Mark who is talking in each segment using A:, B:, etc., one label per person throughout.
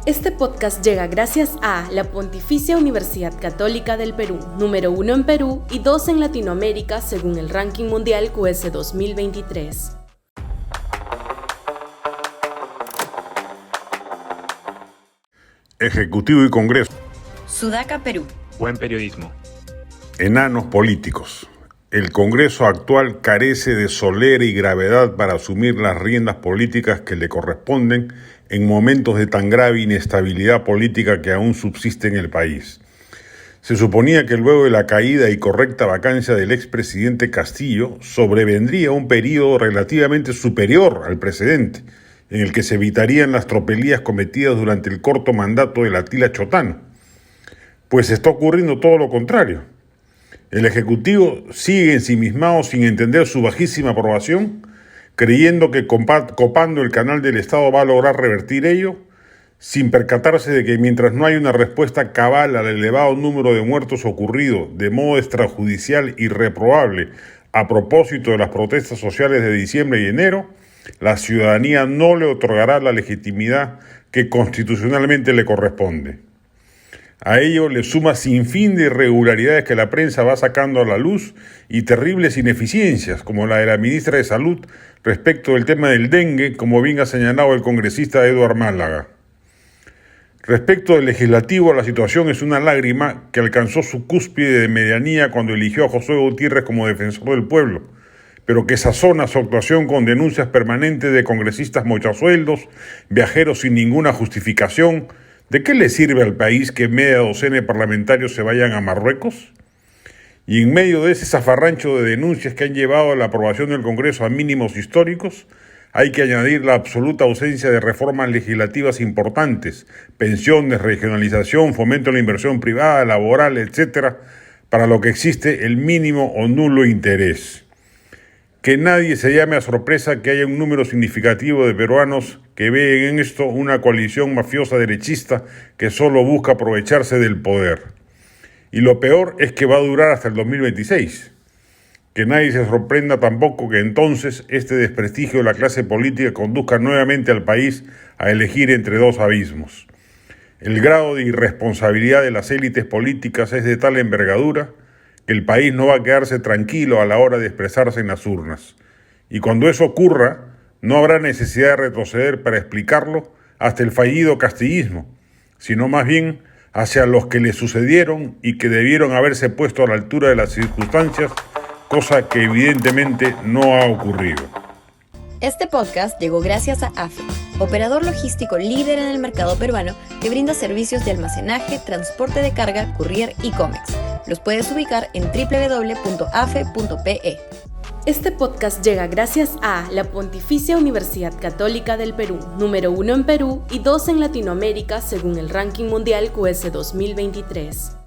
A: Este podcast llega gracias a la Pontificia Universidad Católica del Perú, número 1 en Perú y 2 en Latinoamérica según el ranking mundial QS 2023.
B: Ejecutivo y Congreso.
C: Sudaca, Perú.
D: Buen periodismo.
B: Enanos políticos. El Congreso actual carece de solera y gravedad para asumir las riendas políticas que le corresponden en momentos de tan grave inestabilidad política que aún subsiste en el país. Se suponía que luego de la caída y correcta vacancia del expresidente Castillo, sobrevendría un periodo relativamente superior al precedente, en el que se evitarían las tropelías cometidas durante el corto mandato de Atila Chotano. Pues está ocurriendo todo lo contrario. El Ejecutivo sigue ensimismado sin entender su bajísima aprobación, creyendo que copando el canal del Estado va a lograr revertir ello, sin percatarse de que mientras no hay una respuesta cabal al elevado número de muertos ocurrido de modo extrajudicial y reprobable a propósito de las protestas sociales de diciembre y enero, la ciudadanía no le otorgará la legitimidad que constitucionalmente le corresponde. A ello le suma sinfín de irregularidades que la prensa va sacando a la luz y terribles ineficiencias, como la de la ministra de Salud respecto del tema del dengue, como bien ha señalado el congresista Eduard Málaga. Respecto del legislativo, la situación es una lágrima que alcanzó su cúspide de medianía cuando eligió a Josué Gutiérrez como defensor del pueblo, pero que sazona su actuación con denuncias permanentes de congresistas mochasueldos, viajeros sin ninguna justificación. ¿De qué le sirve al país que media docena de parlamentarios se vayan a Marruecos? Y en medio de ese zafarrancho de denuncias que han llevado a la aprobación del Congreso a mínimos históricos, hay que añadir la absoluta ausencia de reformas legislativas importantes, pensiones, regionalización, fomento a la inversión privada, laboral, etcétera, para lo que existe el mínimo o nulo interés. Que nadie se llame a sorpresa que haya un número significativo de peruanos que ven en esto una coalición mafiosa derechista que solo busca aprovecharse del poder. Y lo peor es que va a durar hasta el 2026. Que nadie se sorprenda tampoco que entonces este desprestigio de la clase política conduzca nuevamente al país a elegir entre dos abismos. El grado de irresponsabilidad de las élites políticas es de tal envergadura que el país no va a quedarse tranquilo a la hora de expresarse en las urnas. Y cuando eso ocurra, no habrá necesidad de retroceder para explicarlo hasta el fallido castillismo, sino más bien hacia los que le sucedieron y que debieron haberse puesto a la altura de las circunstancias, cosa que evidentemente no ha ocurrido.
C: Este podcast llegó gracias a AFE, operador logístico líder en el mercado peruano que brinda servicios de almacenaje, transporte de carga, courier y cómex. Los puedes ubicar en www.afe.pe.
A: Este podcast llega gracias a la Pontificia Universidad Católica del Perú, número 1 en Perú y 2 en Latinoamérica según el ranking mundial QS 2023.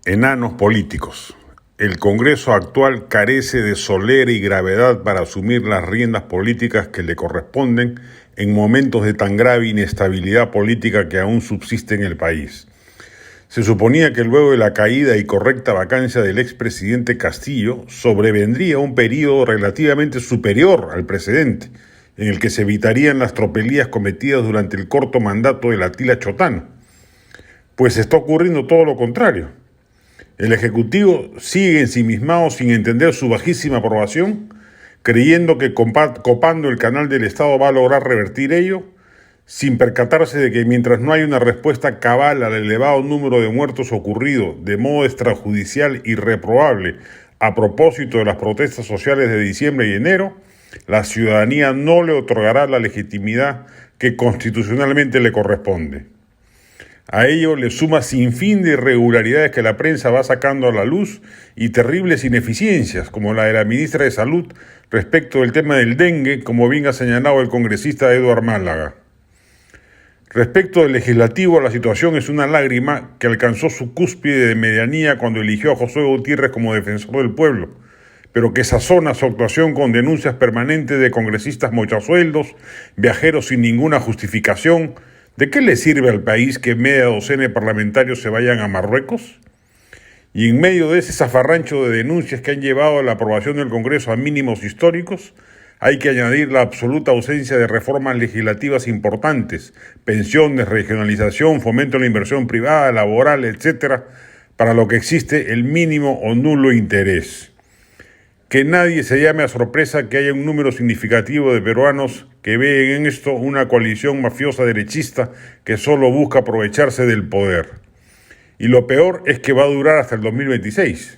B: Enanos políticos. El Congreso actual carece de solera y gravedad para asumir las riendas políticas que le corresponden en momentos de tan grave inestabilidad política que aún subsiste en el país. Se suponía que luego de la caída y correcta vacancia del expresidente Castillo, sobrevendría un periodo relativamente superior al precedente, en el que se evitarían las tropelías cometidas durante el corto mandato de Atila Chotano. Pues está ocurriendo todo lo contrario. El Ejecutivo sigue ensimismado sin entender su bajísima aprobación, creyendo que copando el canal del Estado va a lograr revertir ello, sin percatarse de que mientras no hay una respuesta cabal al elevado número de muertos ocurrido de modo extrajudicial y reprobable a propósito de las protestas sociales de diciembre y enero, la ciudadanía no le otorgará la legitimidad que constitucionalmente le corresponde. A ello le suma sinfín de irregularidades que la prensa va sacando a la luz y terribles ineficiencias, como la de la ministra de Salud respecto del tema del dengue, como bien ha señalado el congresista Eduard Málaga. Respecto del legislativo, la situación es una lágrima que alcanzó su cúspide de medianía cuando eligió a Josué Gutiérrez como defensor del pueblo, pero que sazona su actuación con denuncias permanentes de congresistas mochasueldos, viajeros sin ninguna justificación. ¿De qué le sirve al país que media docena de parlamentarios se vayan a Marruecos? Y en medio de ese zafarrancho de denuncias que han llevado a la aprobación del Congreso a mínimos históricos, hay que añadir la absoluta ausencia de reformas legislativas importantes, pensiones, regionalización, fomento a la inversión privada, laboral, etcétera, para lo que existe el mínimo o nulo interés. Que nadie se llame a sorpresa que haya un número significativo de peruanos que ven en esto una coalición mafiosa derechista que solo busca aprovecharse del poder. Y lo peor es que va a durar hasta el 2026.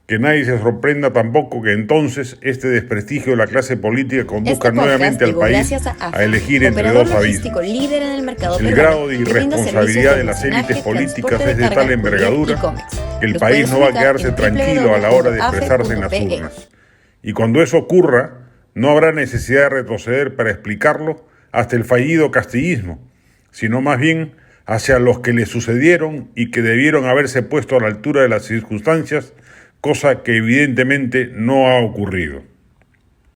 B: Que nadie se sorprenda tampoco que entonces este desprestigio de la clase política conduzca nuevamente al país a elegir entre dos abismos. El grado de irresponsabilidad de las élites políticas es de tal envergadura que el país no va a quedarse tranquilo a la hora de expresarse en las urnas. Y cuando eso ocurra, no habrá necesidad de retroceder para explicarlo hasta el fallido castillismo, sino más bien hacia los que le sucedieron y que debieron haberse puesto a la altura de las circunstancias, cosa que evidentemente no ha ocurrido.